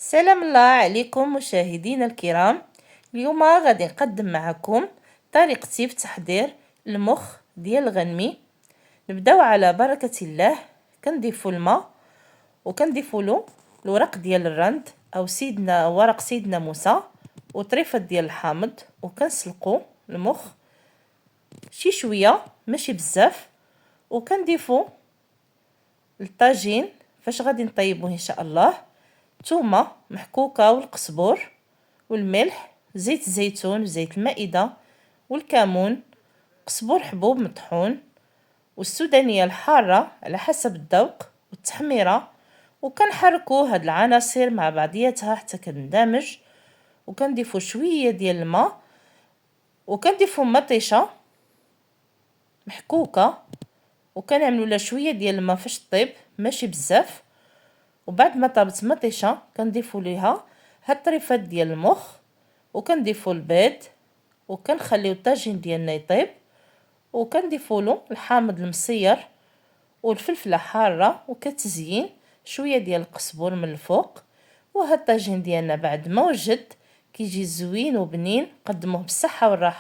سلام الله عليكم مشاهدينا الكرام. اليوم غادي نقدم معكم طريقتي في تحضير المخ ديال الغنمي. نبداو على بركة الله. كنضيفوا الماء وكنضيفوا له الورق ديال الرند او ورق سيدنا موسى وطريفه ديال الحامض، وكنسلقوا المخ شي شويه ماشي بزاف، وكنضيفوا الطاجين فاش غادي نطيبوه ان شاء الله، ثومه محكوكه والقزبور والملح، زيت الزيتون وزيت المائده والكمون، قزبور حبوب مطحون، والسودانيه الحاره على حسب الذوق والتحميره. وكنحركوا هاد العناصر مع بعضياتها حتى كتندمج، وكنضيفوا شويه ديال الماء، وكنضيفوا مطيشه محكوكه، وكنعملوا لها شويه ديال الماء فاش طيب ماشي بزاف. وبعد ما طابت مطيشه كنضيفوا ليها هاد الطريفات ديال المخ، وكنضيفوا البيض، وكنخليو الطاجين ديالنا يطيب، وكنضيفوا له الحامض المصير والفلفله حاره، وكتزيين شويه ديال القزبور من الفوق. وهاد الطاجين ديالنا بعد ما وجد كيجي زوين وبنين. قدموه بالصحه والراحه.